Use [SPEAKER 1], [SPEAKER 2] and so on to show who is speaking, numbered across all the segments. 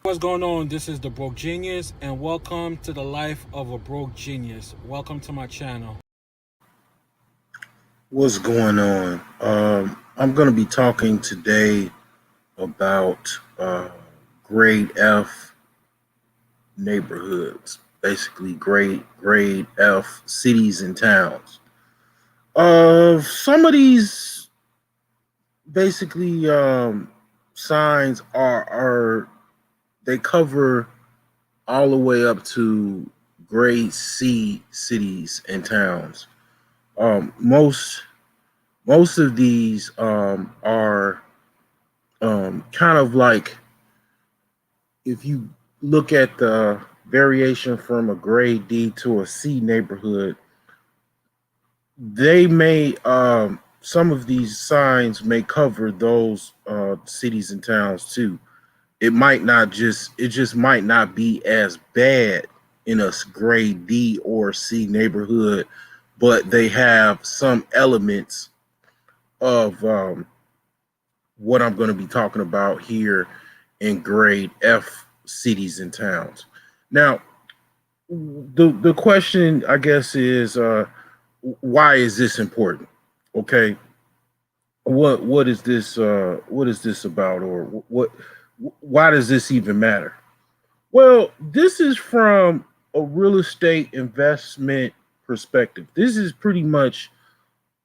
[SPEAKER 1] What's going on? This is the Broke Genius, and welcome to the life of a broke genius. Welcome to my channel.
[SPEAKER 2] What's going on? I'm going to be talking today about grade F neighborhoods, basically grade F cities and towns. Some of these basically signs are they cover all the way up to grade C cities and towns. Most of these are kind of like, if you look at the variation from a grade D to a C neighborhood, they may some of these signs may cover those cities and towns too. It just might not be as bad in a grade D or C neighborhood, but they have some elements of what I'm going to be talking about here in grade F cities and towns. Now, the question, I guess, is why is this important? Okay, what is this about, or what why does this even matter? Well, this is from a real estate investment perspective. This is pretty much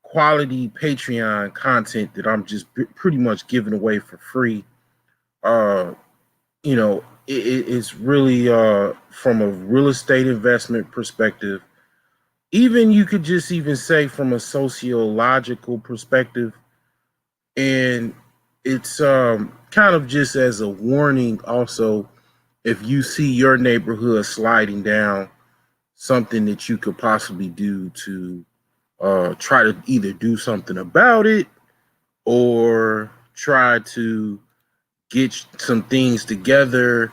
[SPEAKER 2] quality Patreon content that I'm just pretty much giving away for free. Uh, it's really from a real estate investment perspective. Even you could just even say from a sociological perspective, and it's kind of just as a warning. Also, if you see your neighborhood sliding down, something that you could possibly do to try to either do something about it or try to get some things together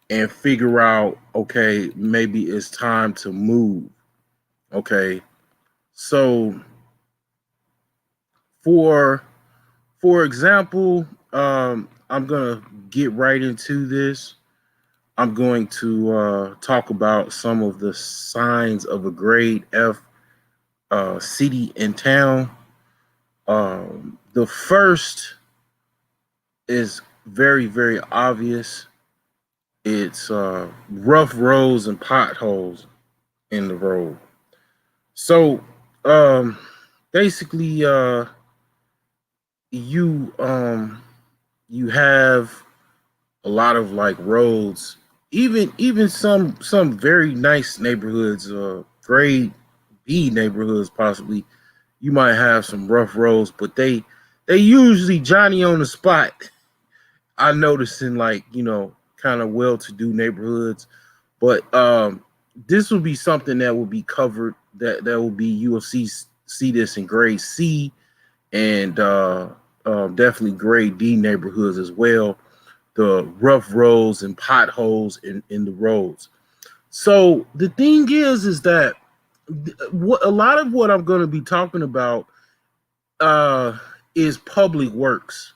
[SPEAKER 2] and figure out, okay, maybe it's time to move. Okay. So for for example, I'm gonna get right into this. I'm going to talk about some of the signs of a grade F city and town. The first is very obvious. It's rough roads and potholes in the road. So um, basically, you you have a lot of like roads, even some very nice neighborhoods, grade B neighborhoods possibly. You might have some rough roads, but they usually Johnny on the spot. I noticed in, like, kind of well-to-do neighborhoods, but this will be something that will be covered. That will be, you will see this in grade C and definitely grade D neighborhoods as well. The rough roads and potholes in the roads. So the thing is that what a lot of what I'm going to be talking about uh, is public works.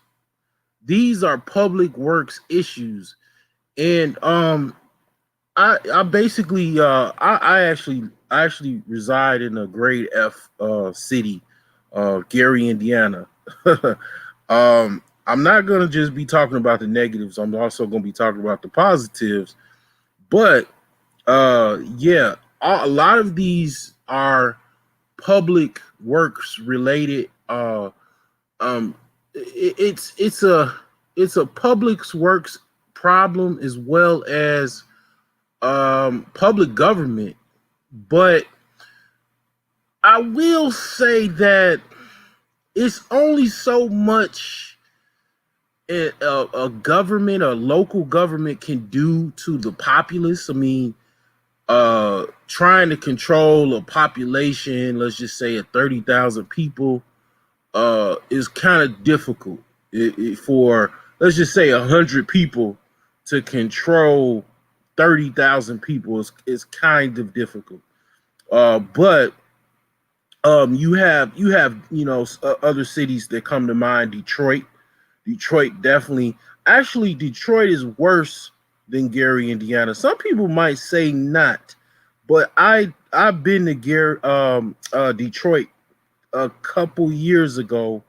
[SPEAKER 2] These are public works issues, and I basically I actually reside in a grade F city, Gary, Indiana. I'm not gonna just be talking about the negatives. I'm also gonna be talking about the positives. But yeah, a lot of these are public works related. Um, it's a public works problem as well as public government. But I will say that it's only so much a government, a local government, can do to the populace. I mean, trying to control a population, let's just say at 30,000 people, is kind of difficult. For, let's just say, 100 people to control 30,000 people is kind of difficult. But you have other cities that come to mind. Detroit definitely. Actually, Detroit is worse than Gary, Indiana. Some people might say not, but I've been to Detroit a couple years ago,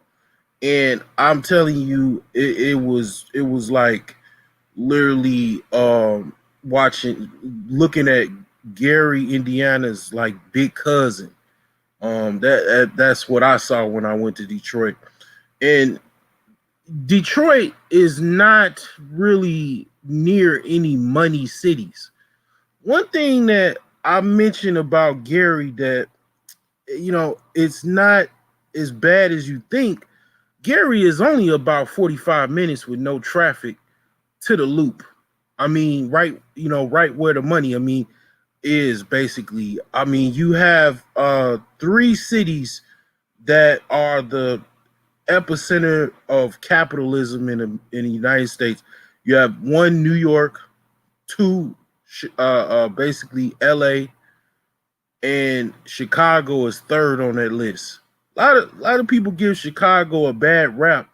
[SPEAKER 2] and I'm telling you, it was like literally watching, looking at Gary, Indiana's like big cousin. That's what I saw when I went to Detroit, and Detroit is not really near any money cities. One thing that I mentioned about Gary that it's not as bad as you think. Gary is only about 45 minutes with no traffic to the loop. I mean, right where the money, is basically. I mean, you have three cities that are the epicenter of capitalism in the United States. You have one, New York; two, basically LA, and Chicago is third on that list. A lot of people give Chicago a bad rap,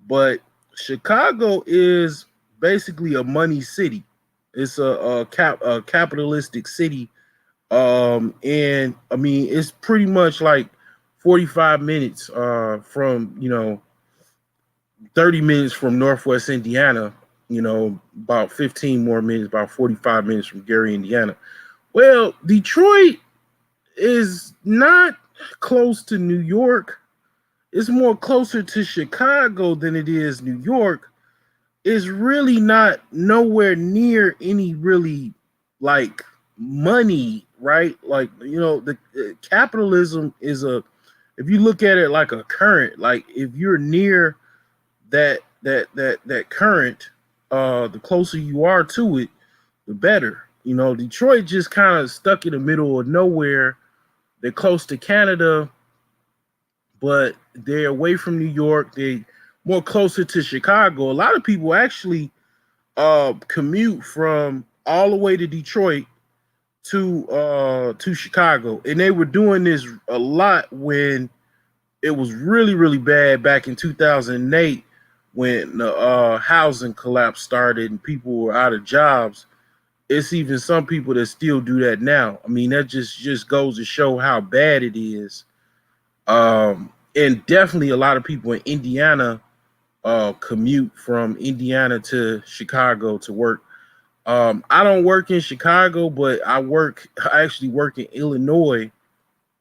[SPEAKER 2] but Chicago is basically a money city. It's a capitalistic city, and I mean it's pretty much like 45 minutes from 30 minutes from Northwest Indiana. About 15 more minutes, about 45 minutes from Gary, Indiana. Well, Detroit is not close to New York. It's more closer to Chicago than it is New York. It's really not nowhere near any really like money, right? Like, the capitalism is if you look at it like a current, like if you're near that current, the closer you are to it, the better. Detroit just kind of stuck in the middle of nowhere. They're close to Canada, but they're away from New York. They more closer to Chicago. A lot of people actually commute from all the way to Detroit to Chicago, and they were doing this a lot when it was really really bad back in 2008 when the housing collapse started and people were out of jobs. It's even some people that still do that now. I mean, that just goes to show how bad it is. And definitely a lot of people in Indiana commute from Indiana to Chicago to work. I don't work in Chicago, but I actually work in Illinois.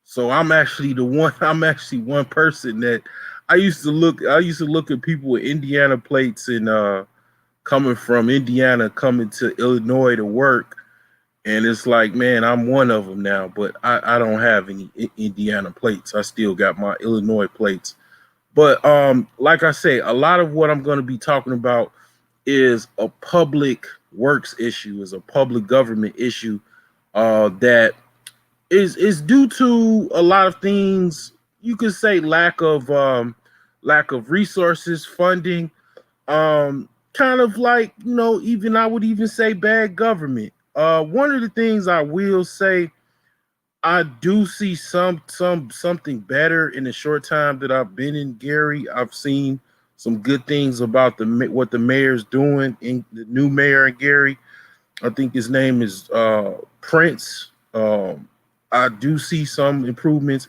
[SPEAKER 2] So I'm actually the one. I'm actually one person that I used to look at people with Indiana plates and coming from Indiana coming to Illinois to work, and it's like, man, I'm one of them now, but I don't have any Indiana plates. I still got my Illinois plates. But like I say, a lot of what I'm going to be talking about is a public works issue, is a public government issue that is due to a lot of things. You could say lack of resources, funding, kind of like, even I would even say bad government. One of the things I will say, I do see something better in the short time that I've been in Gary. I've seen some good things about what the mayor's doing, in the new mayor in Gary. I think his name is Prince. I do see some improvements.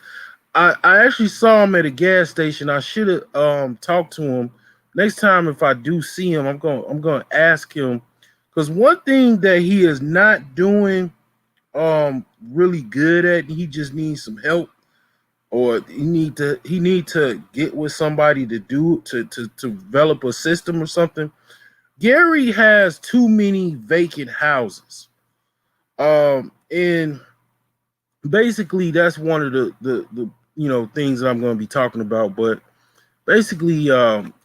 [SPEAKER 2] I actually saw him at a gas station. I should have talked to him. Next time if I do see him, I'm gonna ask him, because one thing that he is not doing really good at, he just needs some help, or he need to get with somebody to develop a system or something. Gary has too many vacant houses. And basically that's one of the things that I'm going to be talking about. But basically,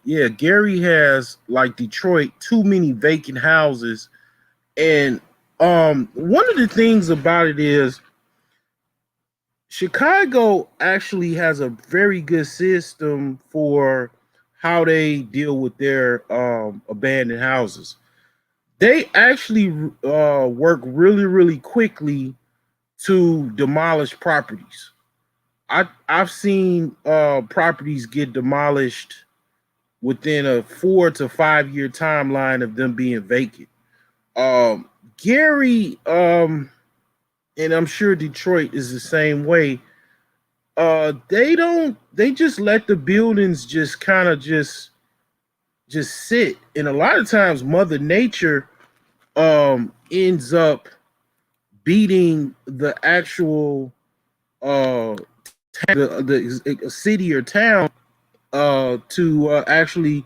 [SPEAKER 2] yeah, Gary has, like Detroit, too many vacant houses. And one of the things about it is Chicago actually has a very good system for how they deal with their abandoned houses. They actually work really, really quickly to demolish properties. I've seen properties get demolished within a 4 to 5 year timeline of them being vacant. Gary, and I'm sure Detroit is the same way. They just let the buildings just kind of just sit, and a lot of times Mother Nature ends up beating the actual uh the city or town to actually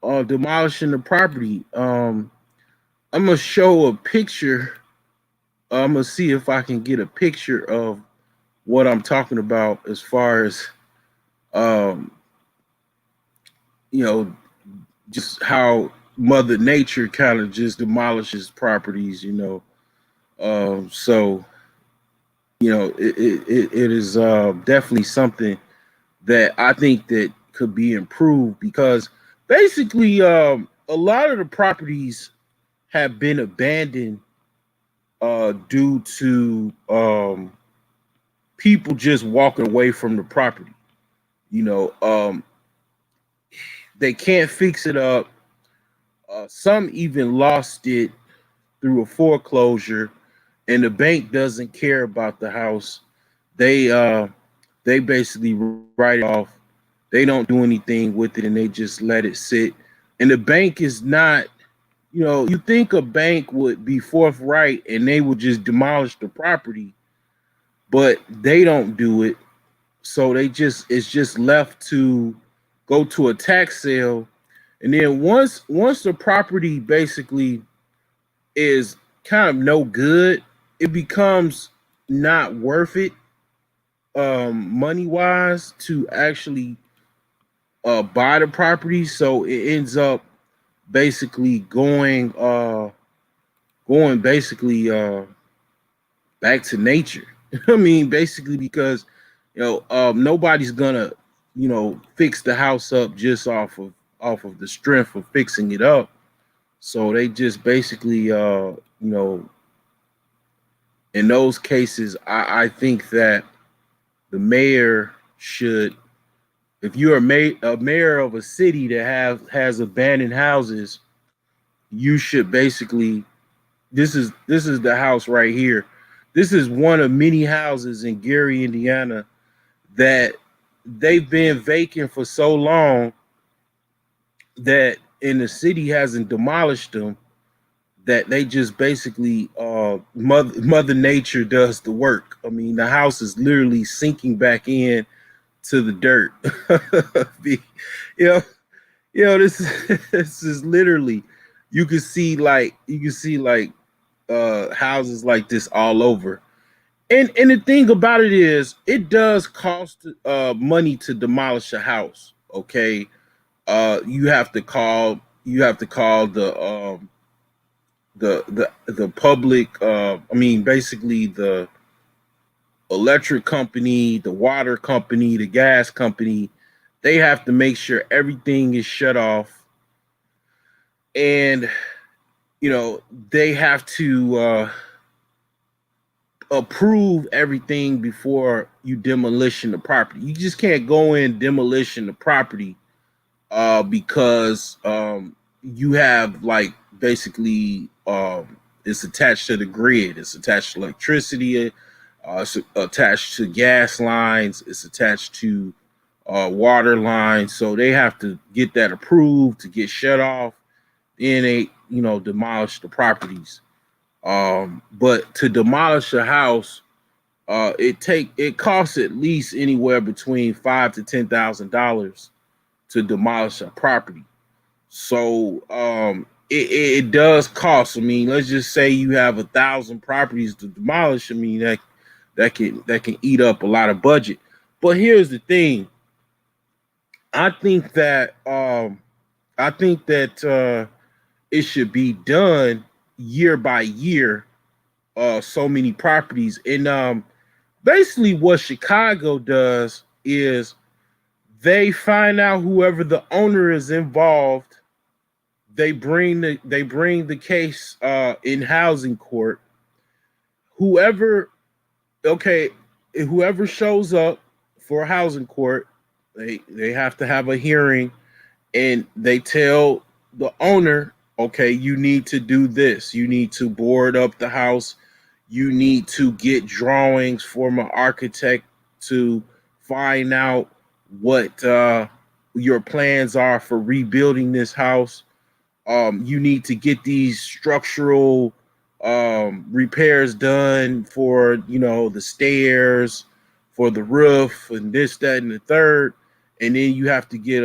[SPEAKER 2] demolishing the property. I'm gonna show a picture. I'm gonna see if I can get a picture of what I'm talking about as far as um, you know, just how Mother Nature kind of just demolishes properties. So it is definitely something that I think that could be improved because basically a lot of the properties have been abandoned due to people just walking away from the property. You know, they can't fix it up. Some even lost it through a foreclosure, and the bank doesn't care about the house. They uh, they basically write it off. They don't do anything with it, and they just let it sit. And the bank is not, you think a bank would be forthright and they would just demolish the property, but they don't do it. So it's just left to go to a tax sale, and then once the property basically is kind of no good, it becomes not worth it money wise to actually buy the property. So it ends up basically going basically back to nature. I mean, basically because nobody's gonna fix the house up just off of the strength of fixing it up. So they just basically in those cases, I think that the mayor should, if you're a mayor of a city that has abandoned houses, you should basically, this is the house right here. This is one of many houses in Gary, Indiana, that they've been vacant for so long that and the city hasn't demolished them, that they just basically mother nature does the work. I mean, the house is literally sinking back in to the dirt. you know this this is literally, you can see like houses like this all over. And the thing about it is, it does cost money to demolish a house. Okay, you have to call the public. I mean, basically the electric company, the water company, the gas company. They have to make sure everything is shut off, and they have to approve everything before you demolition the property. You just can't go in demolition the property because you have like basically it's attached to the grid. It's attached to electricity. It's attached to gas lines. It's attached to water lines. So they have to get that approved to get shut off. Then they demolish the properties. But to demolish a house, it costs at least anywhere between $5,000 to $10,000 to demolish a property. So it does cost. I mean, let's just say you have 1,000 properties to demolish. I mean, that can eat up a lot of budget. But here's the thing. I think that it should be done year by year. So many properties, and basically what Chicago does is they find out whoever the owner is involved. They bring the case in housing court. Whoever okay, whoever shows up for housing court, they have to have a hearing, and they tell the owner. Okay, you need to do this. You need to board up the house. You need to get drawings from an architect to find out what your plans are for rebuilding this house. You need to get these structural repairs done for, the stairs, for the roof, and this, that, and the third. And then you have to get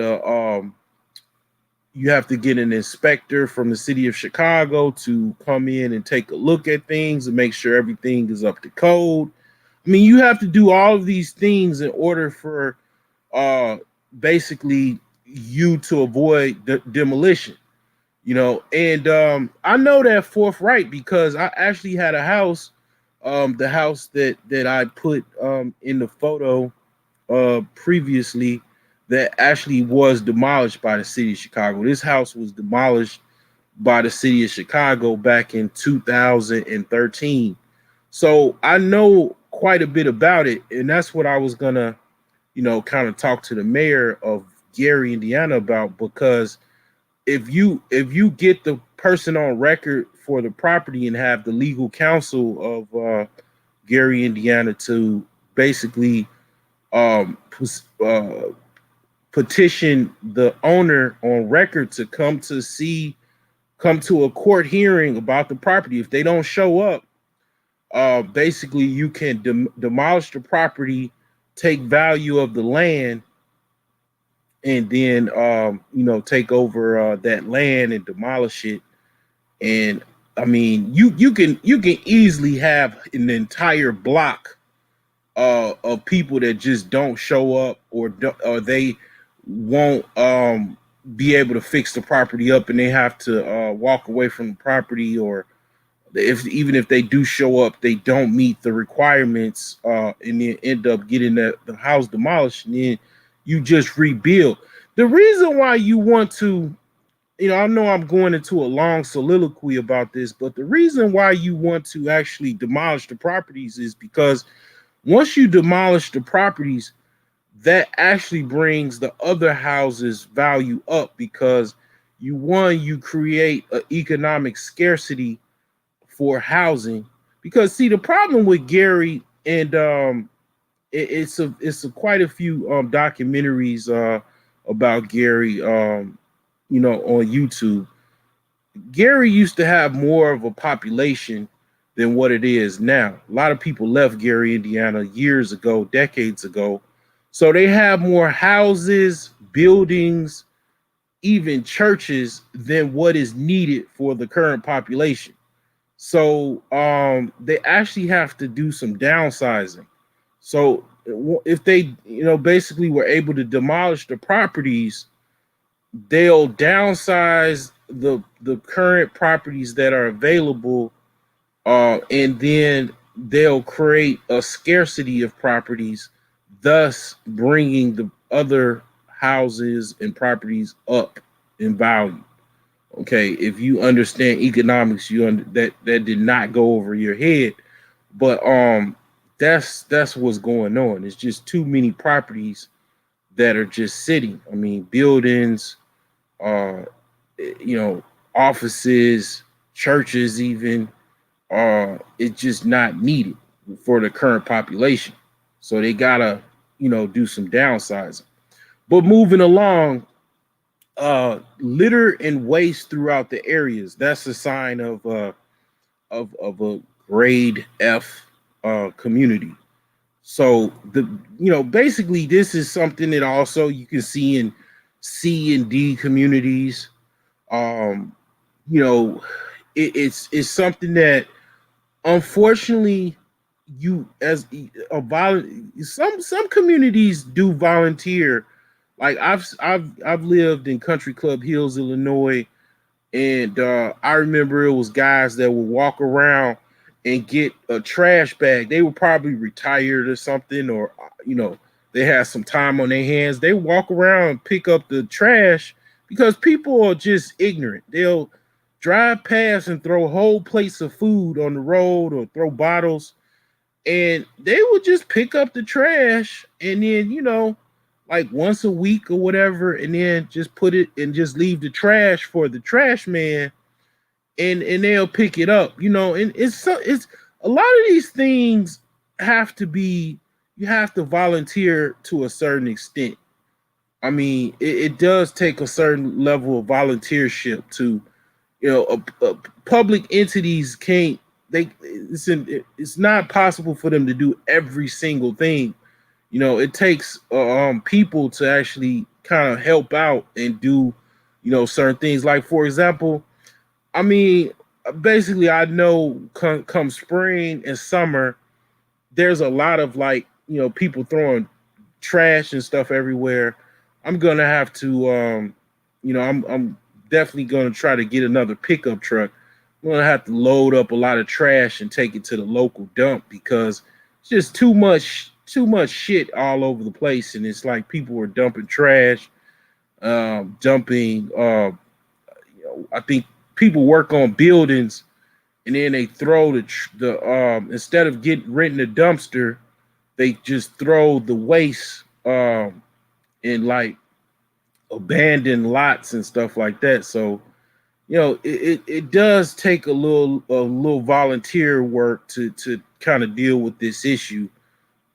[SPEAKER 2] an inspector from the city of Chicago to come in and take a look at things and make sure everything is up to code. I mean, you have to do all of these things in order for uh, basically you to avoid demolition. And I know that forthright because I actually had a house, the house that I put in the photo previously, that actually was demolished by the city of Chicago. This house was demolished by the city of Chicago back in 2013. So I know quite a bit about it, and that's what I was gonna, kind of talk to the mayor of Gary, Indiana about, because if you get the person on record for the property and have the legal counsel of Gary, Indiana, to basically um, petition the owner on record to come to a court hearing about the property. If they don't show up, basically you can demolish the property, take value of the land, and then take over that land and demolish it. And I mean, you can easily have an entire block of people that just don't show up, or they won't be able to fix the property up, and they have to walk away from the property, or if even if they do show up, they don't meet the requirements, and then end up getting the house demolished, and then you just rebuild. The reason why you want to, I know I'm going into a long soliloquy about this, but the reason why you want to actually demolish the properties is because once you demolish the properties, that actually brings the other houses value up, because you create an economic scarcity for housing. Because see, the problem with Gary, and it's a quite a few documentaries about Gary, on YouTube. Gary used to have more of a population than what it is now. A lot of people left Gary, Indiana years ago, decades ago. So they have more houses, buildings, even churches than what is needed for the current population. So they actually have to do some downsizing. So if they, basically were able to demolish the properties, they'll downsize the current properties that are available, and then they'll create a scarcity of properties, thus bringing the other houses and properties up in value. Okay, if you understand economics, that did not go over your head, but that's what's going on. It's just too many properties that are just sitting. I mean, buildings, uh, offices, churches, even, it's just not needed for the current population. So they gotta, do some downsizing. But moving along, litter and waste throughout the areas. That's a sign of a grade F community. So basically this is something that also you can see in C and D communities. Um, you know, it's something that unfortunately you as some communities do volunteer. Like I've lived in Country Club Hills, Illinois, and I remember it was guys that would walk around and get a trash bag. They were probably retired or something, or they had some time on their hands. They walk around and pick up the trash because people are just ignorant. They'll drive past and throw whole plates of food on the road or throw bottles, and they would just pick up the trash and then like once a week or whatever, and then just put it and just leave the trash for the trash man and they'll pick it up, and it's a lot of these things have to be, you have to volunteer to a certain extent. I mean, it does take a certain level of volunteership to, a public entities can't, it's not possible for them to do every single thing. It takes people to actually kind of help out and do, certain things. Like, for example, I mean, basically, I know come spring and summer, there's a lot of, like, people throwing trash and stuff everywhere. I'm gonna have to, I'm definitely gonna try to get another pickup truck. I'm gonna have to load up a lot of trash and take it to the local dump, because it's just too much shit all over the place, and it's like people are dumping trash, dumping. I think people work on buildings, and then they throw the instead of renting a dumpster, they just throw the waste in, like, abandoned lots and stuff like that. So, it does take a little volunteer work to kind of deal with this issue,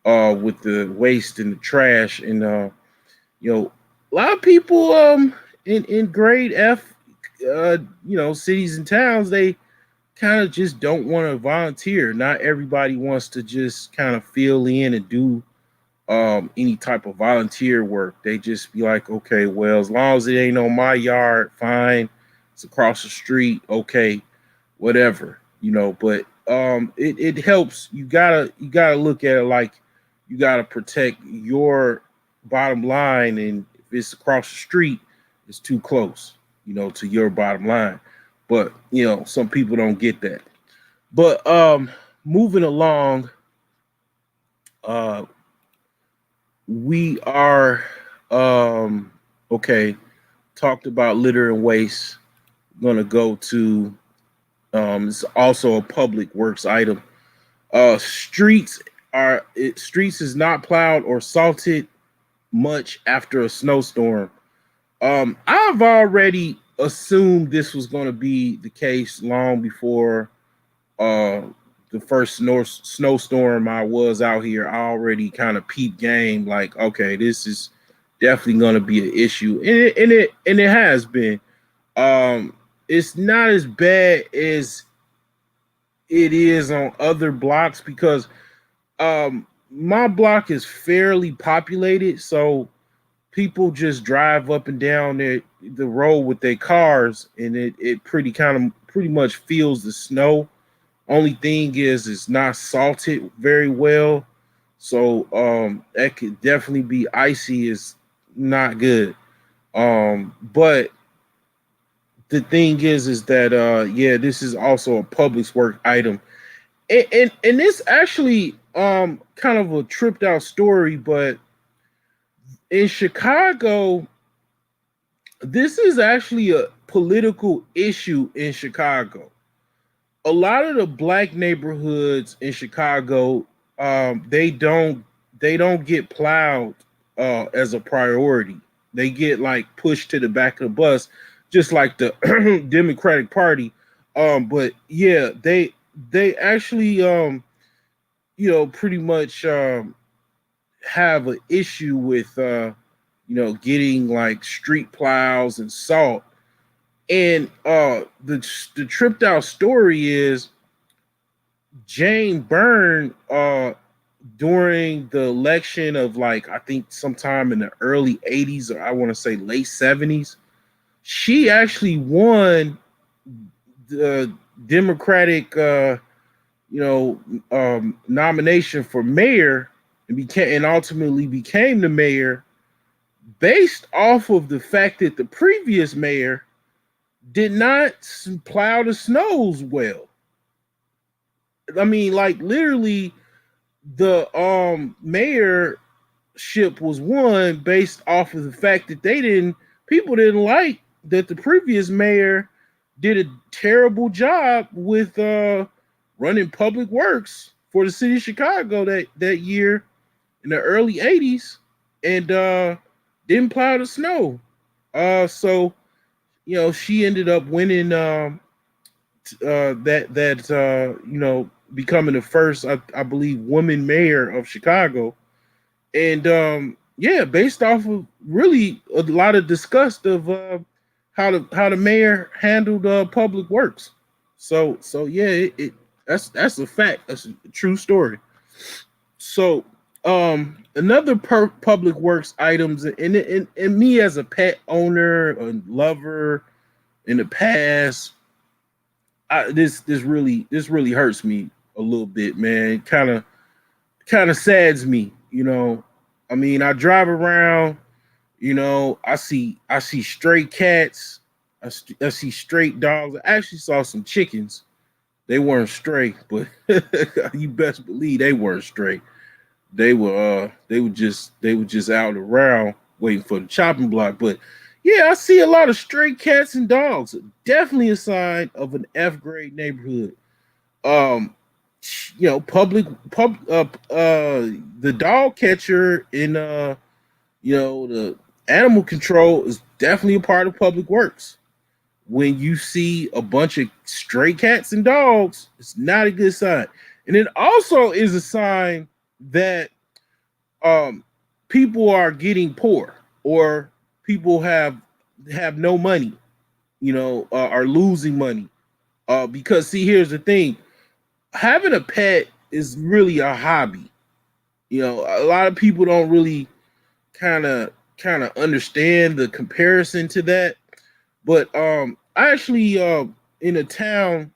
[SPEAKER 2] with the waste and the trash. And a lot of people in grade F, cities and towns, they kind of just don't want to volunteer. Not everybody wants to just kind of fill in and do any type of volunteer work. They just be like, okay, well, as long as it ain't on my yard, fine. It's across the street, okay, whatever. But it helps. You gotta look at it like, you gotta protect your bottom line, and if it's across the street, it's too close, to your bottom line. But some people don't get that. But moving along, uh we are, okay, talked about litter and waste. Gonna go to, it's also a public works item. Streets is not plowed or salted much after a snowstorm. I've already assumed this was going to be the case long before uh the first snowstorm I was out here. I already kind of peeped game, like, okay, this is definitely going to be an issue, and it has been. It's not as bad as it is on other blocks, because my block is fairly populated, so people just drive up and down the road with their cars, and it pretty much feels the snow. Only thing is, it's not salted very well, so that could definitely be icy. Is not good. But the thing is that, yeah, this is also a public work item, and this actually, kind of a tripped out story, but in Chicago, this is actually a political issue in Chicago. A lot of the black neighborhoods in Chicago, they don't get plowed as a priority. They get, like, pushed to the back of the bus, just like the Democratic Party. But yeah, they actually, pretty much, have an issue with, getting, like, street plows and salt. And the tripped out story is Jane Byrne, during the election of, like, I think sometime in the early 80s, or I want to say late 70s, she actually won the Democratic, nomination for mayor, and ultimately became the mayor, based off of the fact that the previous mayor did not plow the snows well. I mean, like, literally, the mayorship was won based off of the fact that people didn't like that the previous mayor did a terrible job with running public works for the city of Chicago that year in the early 80s, and didn't plow the snow. So she ended up winning becoming the first, I believe, woman mayor of Chicago. And yeah, based off of really a lot of disgust of how the mayor handled public works. So yeah, that's a fact. That's a true story. So another public works items, and me as a pet owner and lover in the past, this really hurts me a little bit, man. Kind of sads me, you know. I mean, I drive around, I see stray cats, I see straight dogs. I actually saw some chickens. They weren't stray, but you best believe they weren't stray. They were just out around waiting for the chopping block. But yeah, I see a lot of stray cats and dogs. Definitely a sign of an F grade neighborhood. Um, the dog catcher in the animal control is definitely a part of public works. When you see a bunch of stray cats and dogs, it's not a good sign. And it also is a sign that um people are getting poor, or people have no money, are losing money. Because see, here's the thing: having a pet is really a hobby. A lot of people don't really kind of understand the comparison to that. But I actually in a town.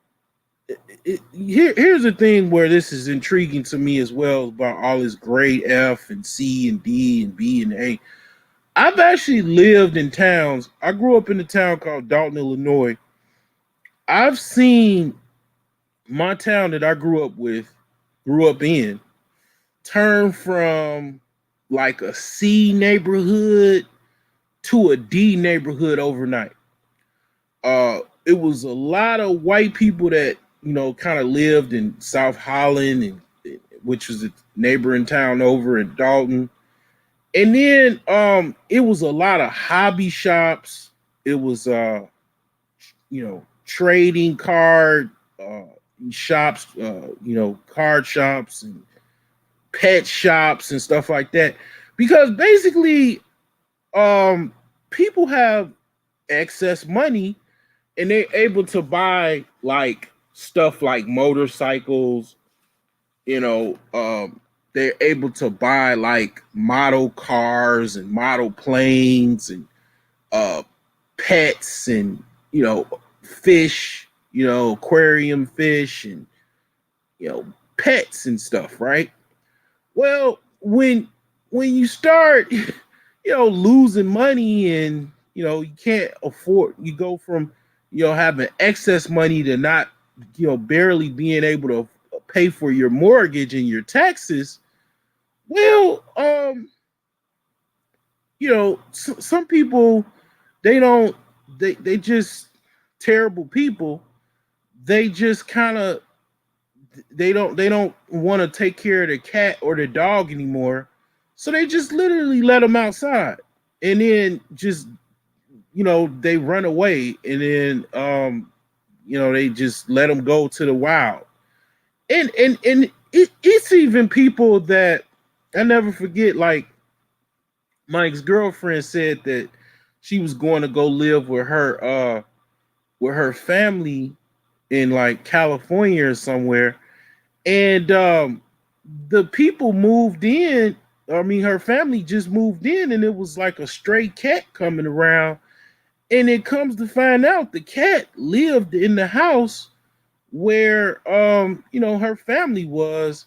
[SPEAKER 2] Here's the thing where this is intriguing to me as well about all this grade F and C and D and B and A. I've actually lived in towns. I grew up in a town called Dalton, Illinois. I've seen my town that I grew up in, turn from like a C neighborhood to a D neighborhood overnight. It was a lot of white people that kind of lived in South Holland, and which was a neighboring town over in Dalton. And then it was a lot of hobby shops. It was trading card shops, card shops and pet shops and stuff like that. Because basically, people have excess money, and they're able to buy like stuff like motorcycles. They're able to buy like model cars and model planes and uh, pets and fish, aquarium fish and pets and stuff, right? Well, when you start, losing money, and you can't afford, you go from having excess money to not, barely being able to pay for your mortgage and your taxes. Well, some people, they don't, they just terrible people. They just kind of, they don't want to take care of the cat or the dog anymore, so they just literally let them outside, and then just they run away, and then they just let them go to the wild. And it's even people that I never forget. Like, my ex-girlfriend said that she was going to go live with her family in like California or somewhere. And the people moved in. I mean, her family just moved in, and it was like a stray cat coming around. And it comes to find out the cat lived in the house where her family was,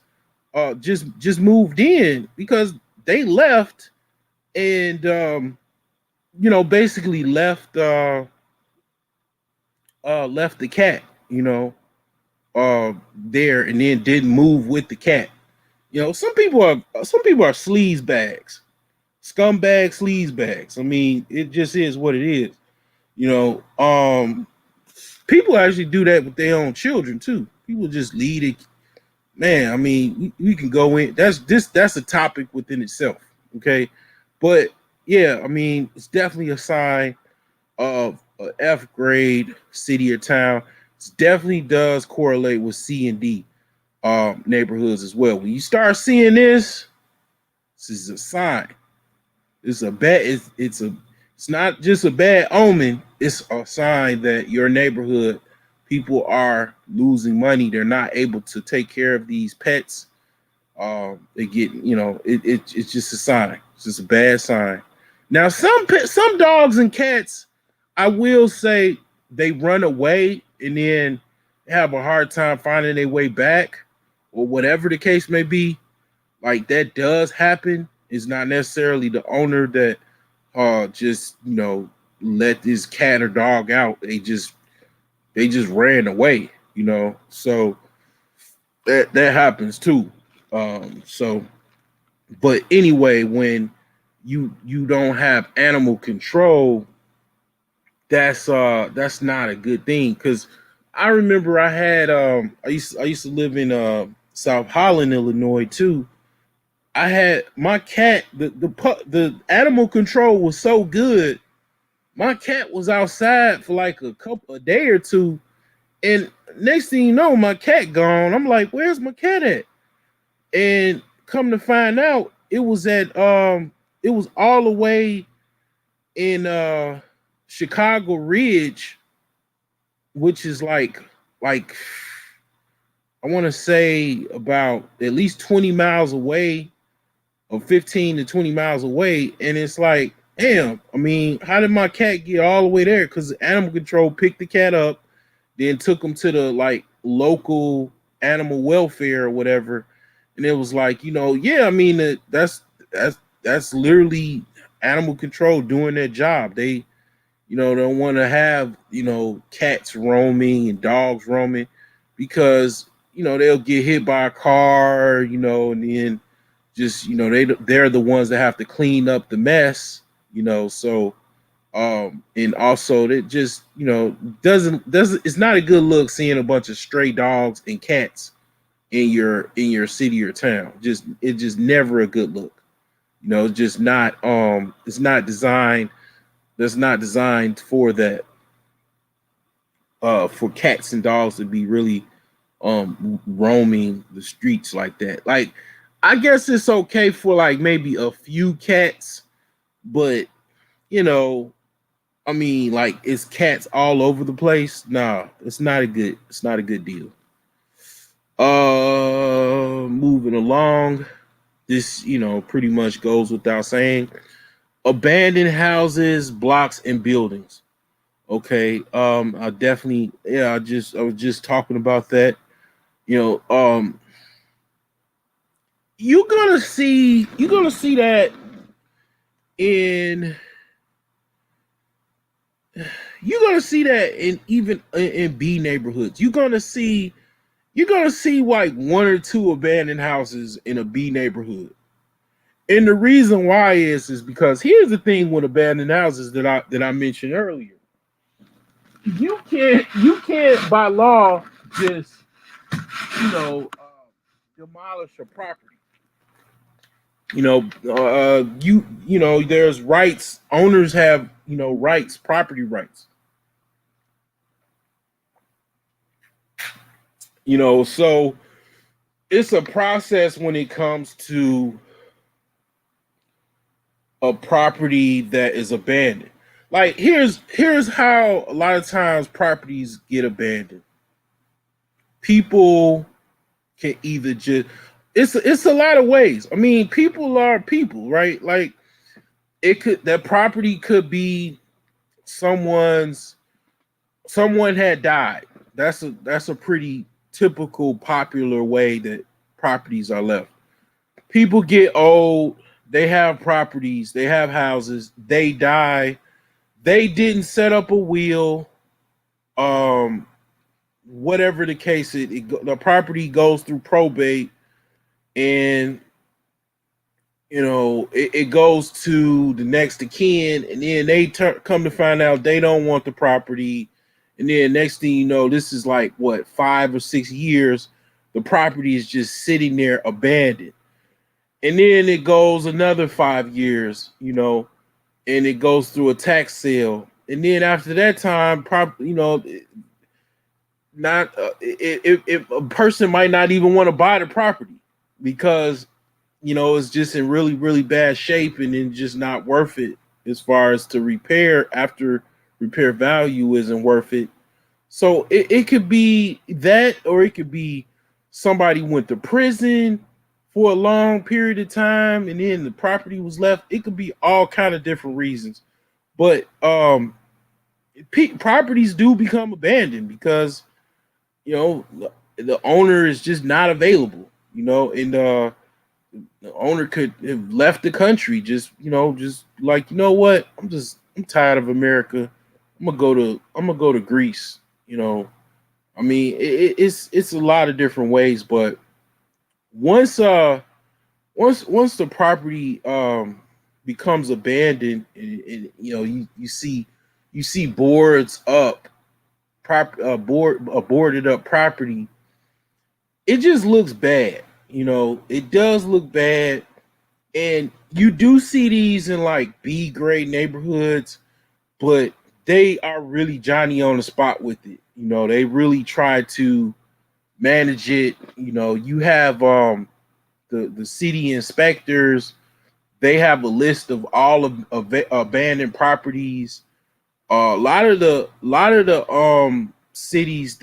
[SPEAKER 2] just moved in, because they left, and basically left the cat, there, and then didn't move with the cat. Some people are sleaze bags, scumbag sleaze bags. I mean, it just is what it is. You know, people actually do that with their own children too. People just lead it. Man, I mean, we can go in. That's a topic within itself. Okay, but yeah, I mean, it's definitely a sign of a F grade city or town. It definitely does correlate with C and D neighborhoods as well. When you start seeing this is a sign. It's a bad. It's not just a bad omen. It's a sign that your neighborhood people are losing money. They're not able to take care of these pets. They get, it's just a sign. It's just a bad sign. Now, some dogs and cats, I will say, they run away and then have a hard time finding their way back, or whatever the case may be. Like that does happen. It's not necessarily the owner that just let this cat or dog out. They just ran away. So that happens too. So, but anyway, when you don't have animal control, that's not a good thing. Because I remember I used to live in South Holland, Illinois too. I had my cat. The animal control was so good. My cat was outside for like a day or two, and next thing you know, my cat gone. I'm like, where's my cat at? And come to find out, it was all the way in Chicago Ridge, which is like I want to say about at least 20 miles away, or 15 to 20 miles away. And it's like, damn, I mean, how did my cat get all the way there? Because animal control picked the cat up, then took him to the like local animal welfare or whatever. And it was like, yeah, I mean, that's literally animal control doing their job. They, don't want to have, cats roaming and dogs roaming, because, they'll get hit by a car, and then just, they're the ones that have to clean up the mess, so and also it just, doesn't it's not a good look seeing a bunch of stray dogs and cats in your city or town. It's just never a good look. It's just not it's not designed that's not designed for that, for cats and dogs to be really roaming the streets like that. Like, I guess it's okay for like maybe a few cats, but I mean, like, it's cats all over the place. Nah, it's not a good deal. Moving along, this pretty much goes without saying. Abandoned houses, blocks, and buildings. Okay, I definitely, yeah, I was just talking about that. You know, you're gonna see that in you're gonna see that in even in B neighborhoods. You're gonna see like one or two abandoned houses in a B neighborhood. And the reason why is because here's the thing with abandoned houses that I mentioned earlier. You can't by law just you know demolish a property. There's rights. Owners have rights, property rights. So it's a process when it comes to a property that is abandoned. Like, here's how a lot of times properties get abandoned. People can either just it's a lot of ways. I mean, people are people, right? Like, that property could be someone's someone had died. That's a pretty typical popular way that properties are left. People get old, they have properties, they have houses, they die, they didn't set up a will, um whatever the case, the property goes through probate, and it goes to the next of kin, and then they come to find out they don't want the property, and then next thing you know, this is like what, 5 or 6 years, the property is just sitting there abandoned, and then it goes another 5 years, and it goes through a tax sale, and then after that time, not if a person might not even want to buy the property because it's just in really really bad shape and then just not worth it as far as to repair after repair value isn't worth it. So it could be that, or it could be somebody went to prison for a long period of time and then the property was left. It could be all kind of different reasons. But properties do become abandoned because the owner is just not available. And the owner could have left the country. Just like what, I'm tired of America. I'm gonna go to Greece. I mean, it's a lot of different ways, but once once the property becomes abandoned, and you see boards up, boarded up property, it just looks bad. It does look bad, and you do see these in like B grade neighborhoods, but they are really Johnny on the spot with it. They really try to manage it. You have the city inspectors. They have a list of all of abandoned properties. A lot of the cities,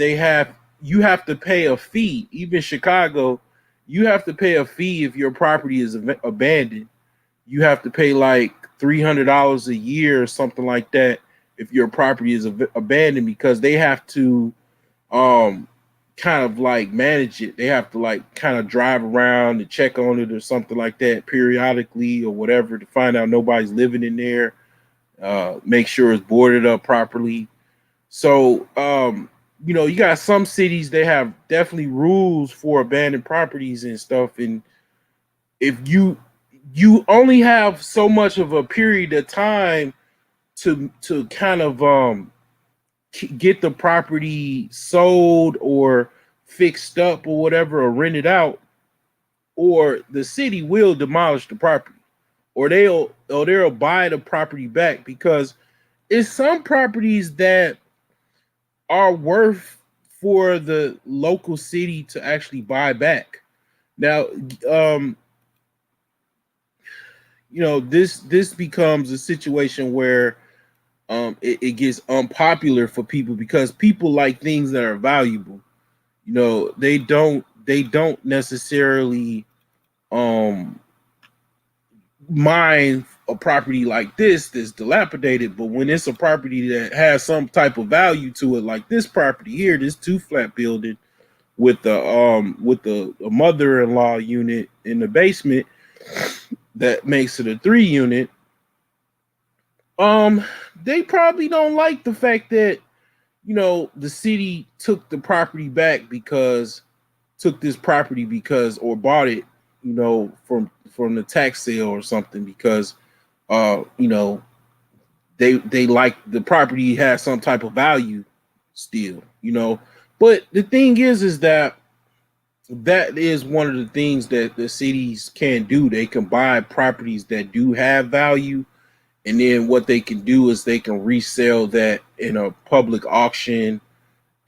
[SPEAKER 2] you have to pay a fee. Even Chicago, you have to pay a fee if your property is abandoned. You have to pay like $300 a year or something like that if your property is abandoned, because they have to um kind of like manage it. They have to like kind of drive around and check on it or something like that periodically or whatever to find out nobody's living in there. Make sure it's boarded up properly. So you got some cities, they have definitely rules for abandoned properties and stuff. And if you only have so much of a period of time to kind of get the property sold or fixed up or whatever, or rented out, or the city will demolish the property, or they'll buy the property back, because it's some properties that are worth for the local city to actually buy back. Now, this becomes a situation where it gets unpopular for people, because people like things that are valuable. They don't necessarily um mind a property like this that's dilapidated, but when it's a property that has some type of value to it, like this property here, this two flat building with the a mother-in-law unit in the basement that makes it a 3 unit. um they probably don't like the fact that the city took this property because, or bought it, from the tax sale or something, because uh you know they like the property has some type of value still. But the thing is that is one of the things that the cities can do. They can buy properties that do have value, and then what they can do is they can resell that in a public auction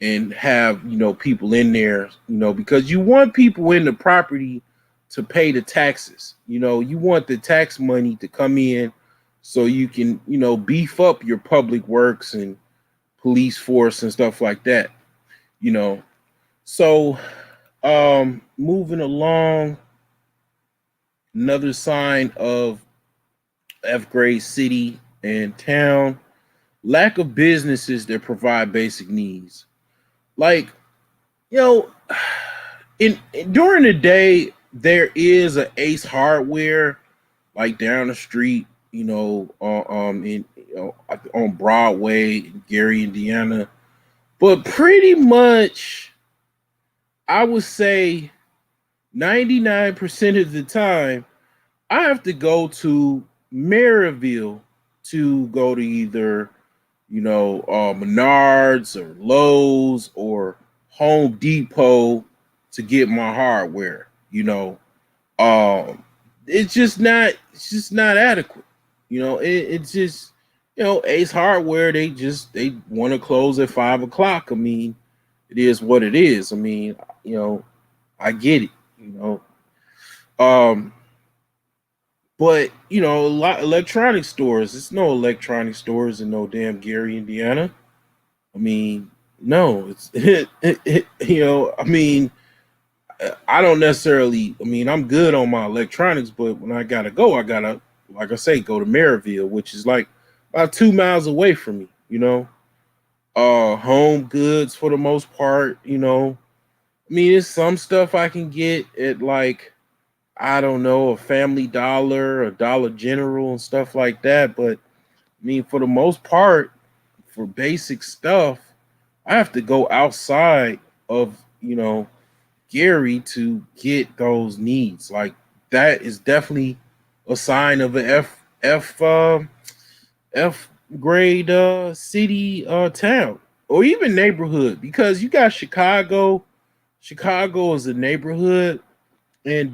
[SPEAKER 2] and have people in there, because you want people in the property to pay the taxes. You want the tax money to come in so you can beef up your public works and police force and stuff like that. you know so moving along, another sign of F grade city and town: lack of businesses that provide basic needs. Like, you know, during the day there is a Ace Hardware like down the street, in on Broadway in Gary, Indiana. But pretty much, I would say 99% of the time, I have to go to Maryville to go to either Menards or Lowe's or Home Depot to get my hardware. Um, it's just not adequate. It's just Ace Hardware. They want to close at 5 o'clock. I mean, it is what it is. I mean, you know, I get it. You know, um, but you know, a lot electronic stores. There's no electronic stores in no damn Gary, Indiana. I mean, no, it's you know. I mean, I don't necessarily. I mean, I'm good on my electronics, but when I gotta go, I gotta, like I say, go to Maryville, which is like about 2 miles away from me. You know, home goods for the most part. You know, I mean, it's some stuff I can get at like I don't know a Family Dollar, a Dollar General, and stuff like that. But I mean, for the most part, for basic stuff, I have to go outside of Gary to get those needs. Like that is definitely a sign of an F grade city town or even neighborhood because you got Chicago. Chicago is a neighborhood, and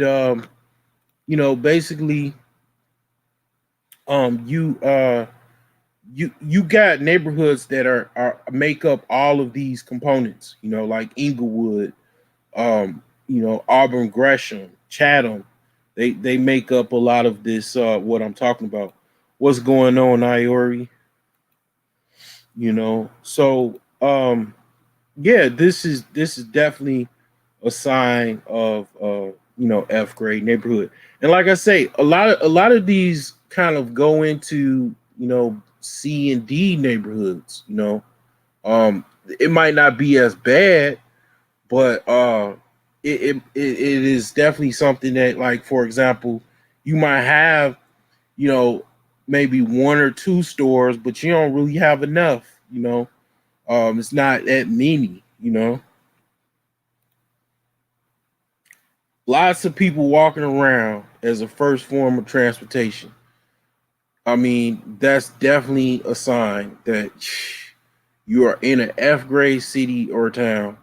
[SPEAKER 2] basically you you got neighborhoods that are make up all of these components. You know, like Inglewood, Auburn, Gresham, Chatham. They make up a lot of this. What I'm talking about. What's going on, Iori? So yeah, this is definitely a sign of F grade neighborhood. And like I say, a lot of these kind of go into C and D neighborhoods. It might not be as bad, but it is definitely something that, like, for example, you might have you know maybe one or two stores, but you don't really have enough. It's not that many. Lots of people walking around as a first form of transportation. I mean, that's definitely a sign that you are in an F grade city or town.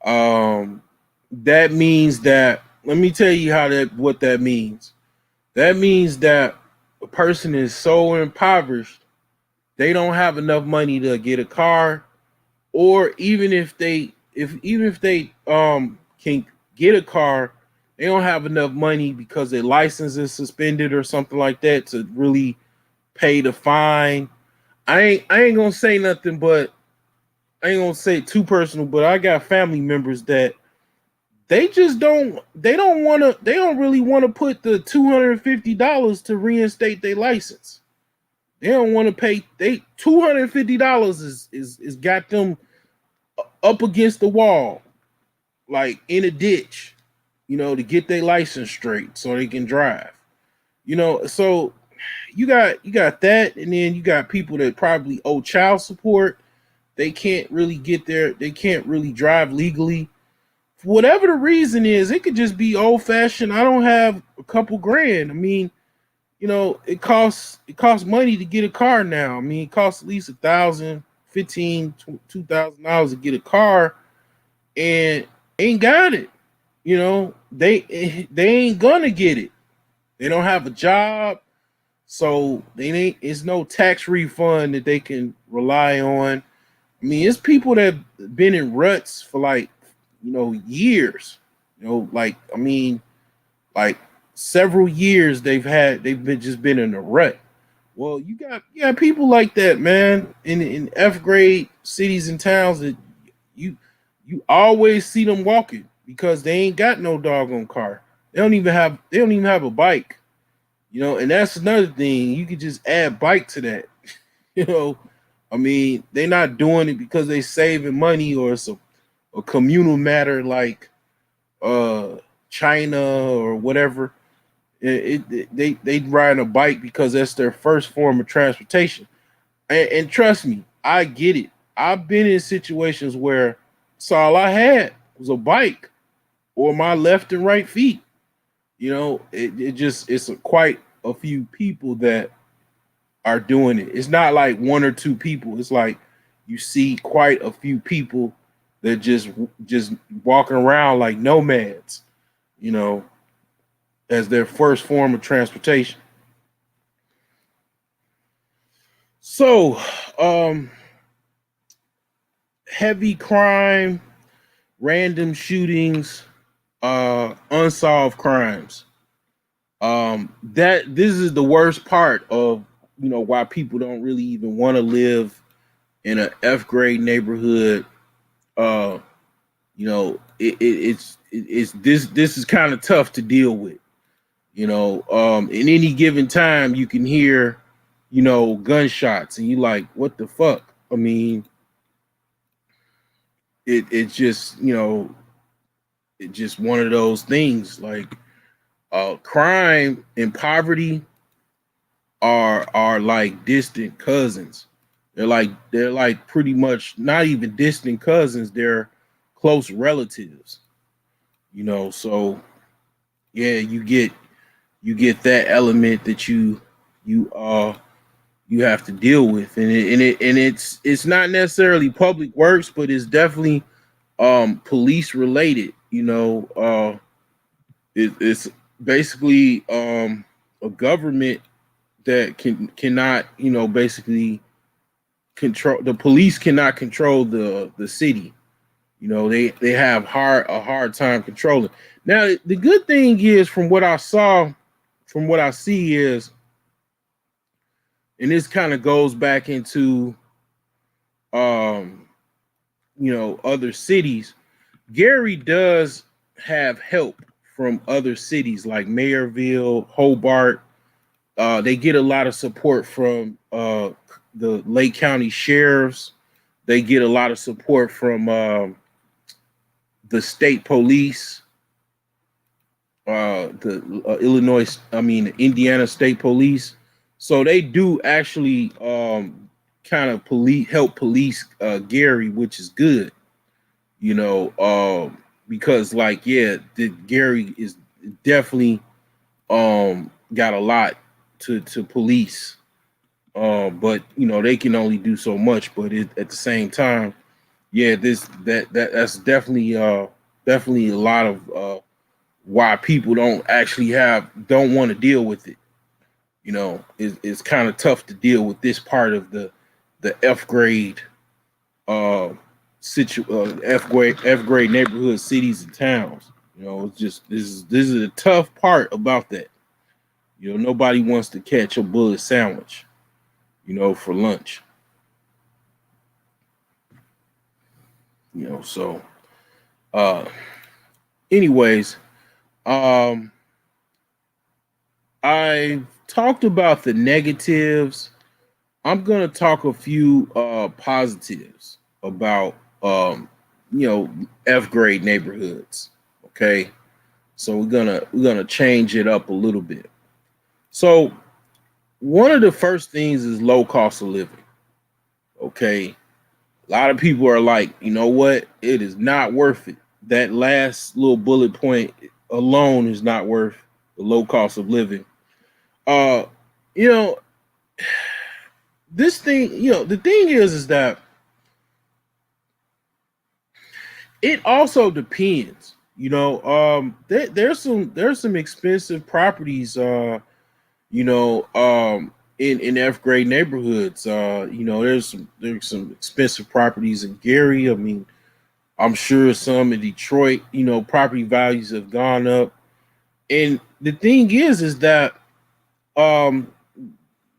[SPEAKER 2] Um, that means that, let me tell you what that means. That means that a person is so impoverished they don't have enough money to get a car, or even if they can get a car, they don't have enough money because their license is suspended or something like that to really pay the fine. I ain't gonna say nothing, but I ain't gonna say it too personal, but I got family members that they don't really want to put the $250 to reinstate their license. They don't want to pay. They $250 is got them up against the wall, like in a ditch, to get their license straight so they can drive. So you got that, and then you got people that probably owe child support. They can't really get there. They can't really drive legally. For whatever the reason is, it could just be old fashioned. I don't have a couple grand. I mean, it costs money to get a car now. I mean, it costs at least 1,000, 15, $2,000 to get a car, and ain't got it. They ain't gonna get it. They don't have a job, so they ain't. It's no tax refund that they can rely on. I mean, it's people that have been in ruts for like years. Like, I mean, like several years they've been in a rut. Well, you got people like that, man, in F grade cities and towns that you you always see them walking because they ain't got no doggone car. They don't even have a bike. And that's another thing. You could just add bike to that. you know, I mean, they're not doing it because they saving money or it's a communal matter like uh China or whatever. They ride a bike because that's their first form of transportation. And trust me, I get it. I've been in situations where that's all I had was a bike or my left and right feet. It's quite a few people that are doing it. It's not like one or two people. It's like you see quite a few people that just walking around like nomads, you know, as their first form of transportation. So, heavy crime, random shootings, unsolved crimes. That this is the worst part of why people don't really even want to live in an F grade neighborhood. Uh, it's this is kind of tough to deal with. In any given time you can hear, gunshots, and you like, what the fuck? I mean, it's just it's just one of those things. Like, crime and poverty are like distant cousins. They're like pretty much not even distant cousins. They're close relatives. So yeah, you get that element that you have to deal with, and it's not necessarily public works, but it's definitely police related. It's basically a government that cannot basically control. The police cannot control the city. They have a hard time controlling. Now the good thing is, from what I see is, and this kind of goes back into um other cities. Gary does have help from other cities like Mayorville, Hobart. They get a lot of support from the Lake County sheriffs. They get a lot of support from the state police, the Indiana State Police. So they do actually kind of help police Gary, which is good. Because, like, yeah, Gary is definitely got a lot to police. But they can only do so much. But at the same time, yeah, that's definitely a lot of why people don't want to deal with it. It's kind of tough to deal with this part of the F grade F grade neighborhood cities and towns. It's just this is a tough part about that. Nobody wants to catch a bullet sandwich, for lunch. So uh anyways, um I talked about the negatives. I'm gonna talk a few positives about F grade neighborhoods. Okay. So we're gonna change it up a little bit. So one of the first things is low cost of living. Okay. A lot of people are like, you know what? It is not worth it. That last little bullet point alone is not worth the low cost of living. Uh, you know, this thing, the thing is that it also depends. There's some expensive properties in F grade neighborhoods. There's some expensive properties in Gary. I mean, I'm sure some in Detroit, property values have gone up. And the thing is that um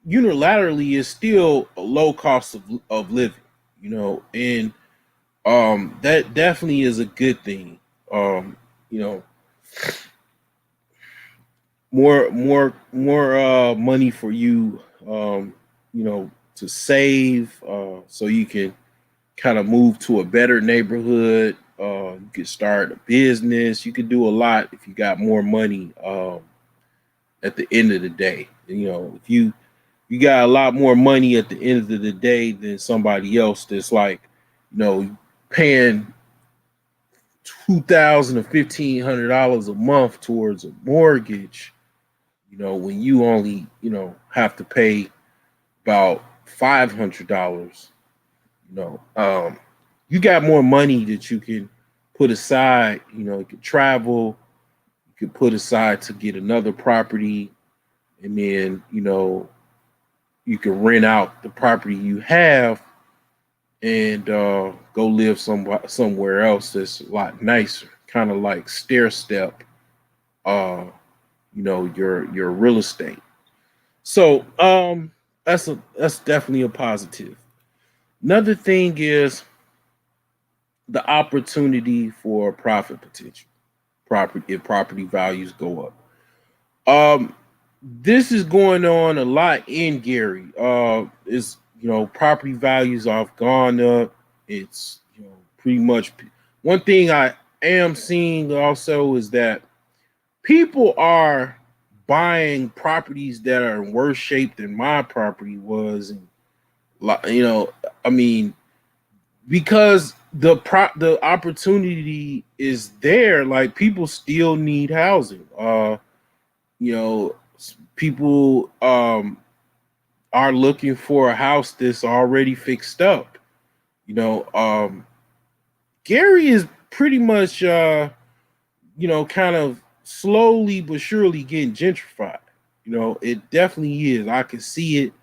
[SPEAKER 2] unilaterally is still a low cost of living, and that definitely is a good thing. You know, more money for you, to save, so you can kind of move to a better neighborhood. You could start a business. You could do a lot if you got more money. At the end of the day, if you got a lot more money at the end of the day than somebody else that's like, paying $2,000 or $1,500 a month towards a mortgage. When you only have to pay about $500. You got more money that you can put aside. You can travel. You can put aside to get another property, and then you can rent out the property you have, and go live somewhere else that's a lot nicer, kind of like stair step. Uh, your real estate. So that's definitely a positive. Another thing is the opportunity for profit potential. Property if property values go up. This is going on a lot in Gary. Is property values have gone up. It's pretty much one thing I am seeing also is that people are buying properties that are in worse shape than my property was, and I mean, because the opportunity is there, like people still need housing. You know, people are looking for a house that's already fixed up. You know, Gary is pretty much kind of slowly but surely getting gentrified. It definitely is. I can see it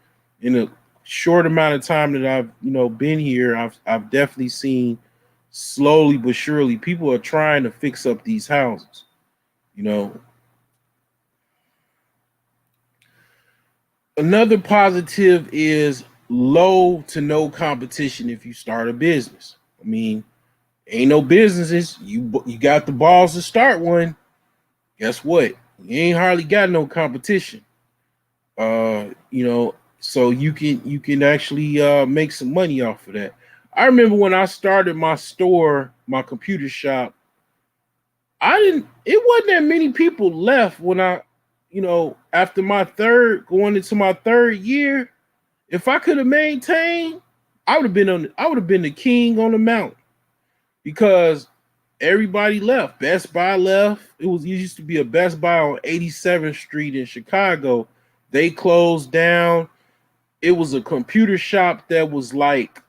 [SPEAKER 2] in a short amount of time that I've, been here. I've definitely seen slowly but surely people are trying to fix up these houses. You know, Another positive is low to no competition if you start a business. I mean, ain't no businesses. You got the balls to start one. Guess what? You ain't hardly got no competition. So you can actually make some money off of that. I remember when I started my store, my computer shop, it wasn't that many people left when after going into my third year. If I could have maintained, I would have been the king on the mountain because everybody left. Best Buy left. It used to be a Best Buy on 87th Street in Chicago. They closed down. It was a computer shop that was like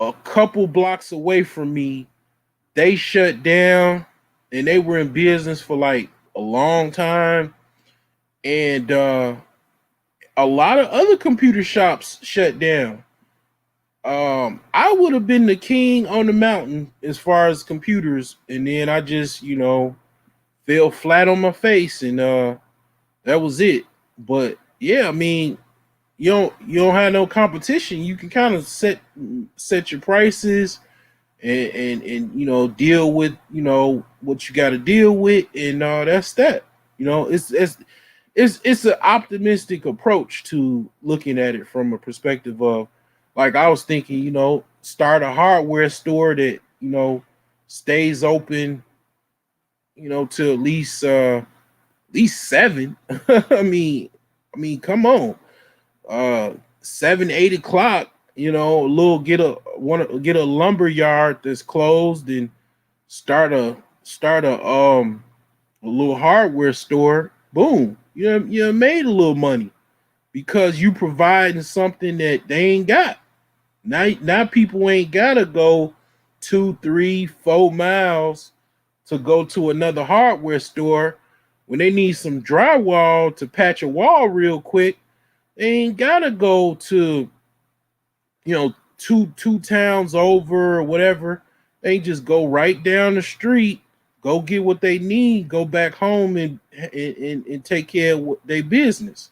[SPEAKER 2] a couple blocks away from me. They shut down and they were in business for like a long time. And a lot of other computer shops shut down. I would have been the king on the mountain as far as computers, and then I just, fell flat on my face, and that was it. But yeah, I mean, you don't have no competition. You can kind of set your prices and deal with what you got to deal with, and that's that. It's an optimistic approach to looking at it from a perspective of, like, I was thinking, start a hardware store that stays open, to at least 7. Come on, 7, 8 o'clock. A little want to get a lumber yard that's closed and start a little hardware store. Boom, you made a little money because you providing something that they ain't got. Now people ain't gotta go 2, 3, 4 miles to go to another hardware store when they need some drywall to patch a wall real quick. They ain't gotta go to two towns over or whatever. They just go right down the street, go get what they need, go back home and take care of their business.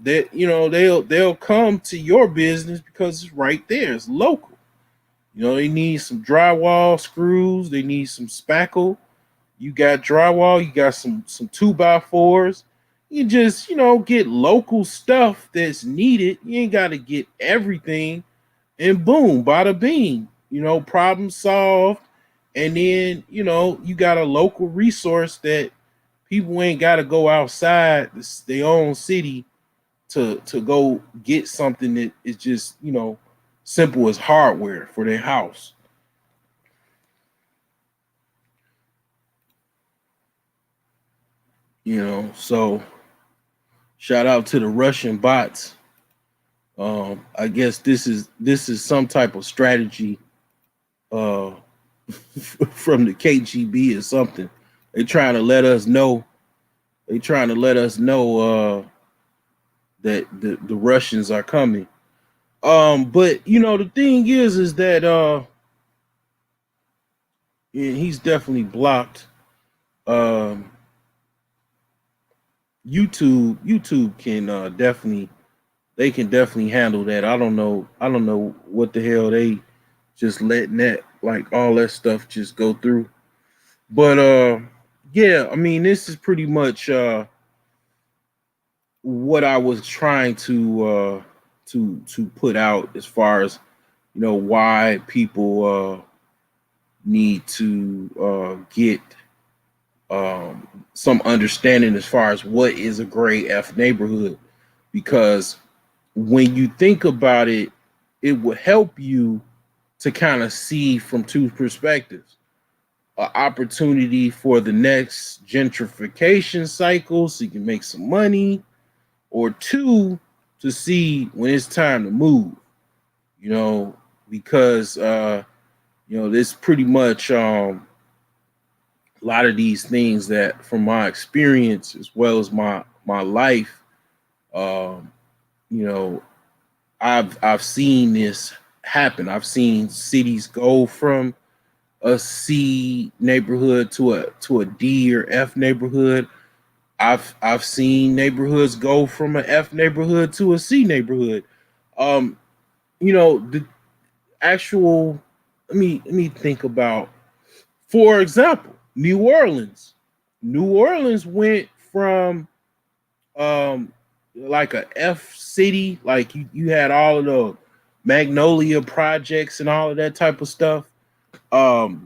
[SPEAKER 2] That they'll come to your business because it's right there. It's local. They need some drywall screws. They need some spackle. You got drywall. You got some 2x4s. You just get local stuff that's needed. You ain't got to get everything, and boom, bada bing. Problem solved. And then you got a local resource that people ain't got to go outside their own city to go get something that is just simple as hardware for their house. So shout out to the Russian bots. I guess this is some type of strategy uh from the KGB or something. They trying to let us know. They trying to let us know that the Russians are coming. But the thing is that yeah, he's definitely blocked. Um, YouTube can definitely they can definitely handle that. I don't know what the hell they just letting that like all that stuff just go through. But yeah, I mean this is pretty much what I was trying to put out as far as why people need to get some understanding as far as what is a gray F neighborhood, because when you think about it, it will help you to kind of see from two perspectives: an opportunity for the next gentrification cycle so you can make some money, or two, to see when it's time to move, you know, because this pretty much a lot of these things that from my experience as well as my life, um, you know, I've seen this happen. I've seen cities go from a C neighborhood to a D or F neighborhood. I've seen neighborhoods go from an F neighborhood to a C neighborhood. Um, the actual let me think about, for example, New Orleans. New Orleans went from um like a F city, like you had all of the Magnolia projects and all of that type of stuff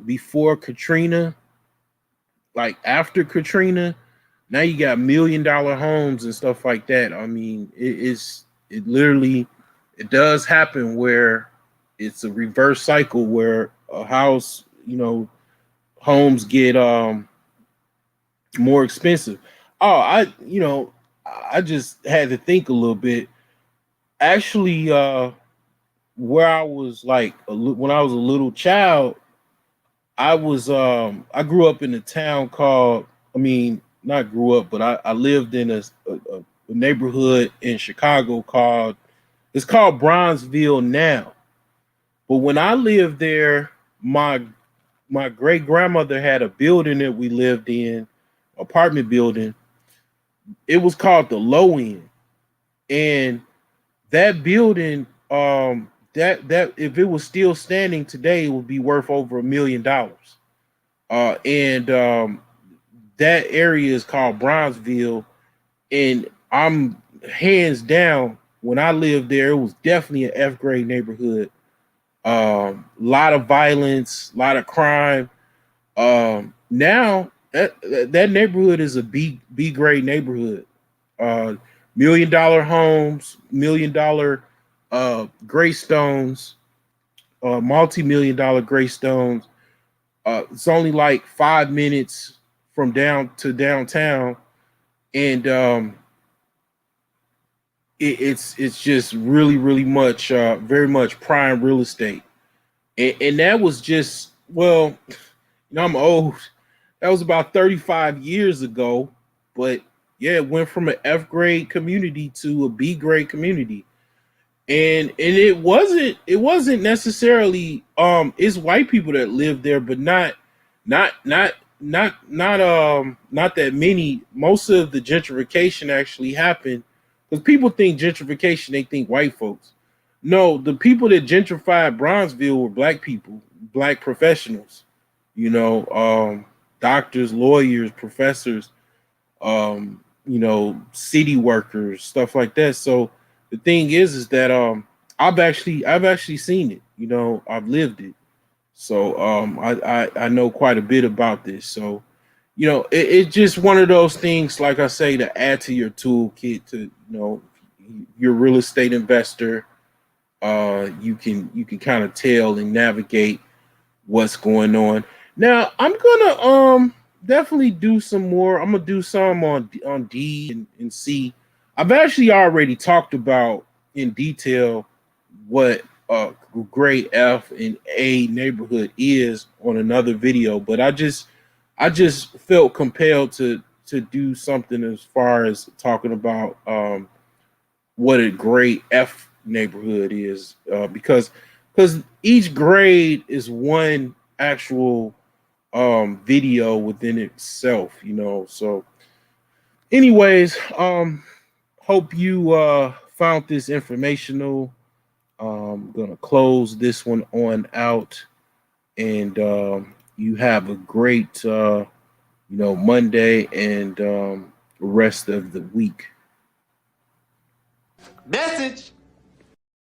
[SPEAKER 2] before Katrina. Like after Katrina, now you got $1 million homes and stuff like that. I mean, it literally it does happen where it's a reverse cycle where a house, homes get more expensive. Oh, I just had to think a little bit. Actually, where I was like when I was a little child, I grew up in a town called, I mean, not grew up, but I lived in a neighborhood in Chicago called, it's called Bronzeville now. But when I lived there, my great grandmother had a building that we lived in, apartment building. It was called the Low End, and that building, that if it was still standing today, it would be worth over $1 million. And that area is called Bronzeville, and I'm hands down, when I lived there, it was definitely an F grade neighborhood. A lot of violence, a lot of crime. Now that neighborhood is a B grade neighborhood. Uh, $1 million homes, $1 million graystones, multi-million-dollar graystones. It's only like 5 minutes from downtown, and it's just really much, very much prime real estate. And that was just, well, I'm old. That was about 35 years ago, but yeah, it went from an F grade community to a B grade community. And it wasn't necessarily it's white people that live there, but not that many. Most of the gentrification actually happened because people think gentrification, they think white folks. No, the people that gentrified Bronzeville were black people, black professionals, doctors, lawyers, professors, city workers, stuff like that. So the thing is that I've actually seen it. I've lived it. So I know quite a bit about this. So it's just one of those things, like I say, to add to your toolkit. To your real estate investor, you can kind of tell and navigate what's going on. Now I'm gonna definitely do some more. I'm gonna do some on D and C. I've actually already talked about in detail what grade F and A neighborhood is on another video, but I just felt compelled to do something as far as talking about what a grade F neighborhood is, because each grade is one actual video within itself, you know. So anyways, hope you found this informational. Gonna close this one on out, and you have a great Monday and rest of the week.
[SPEAKER 3] Message.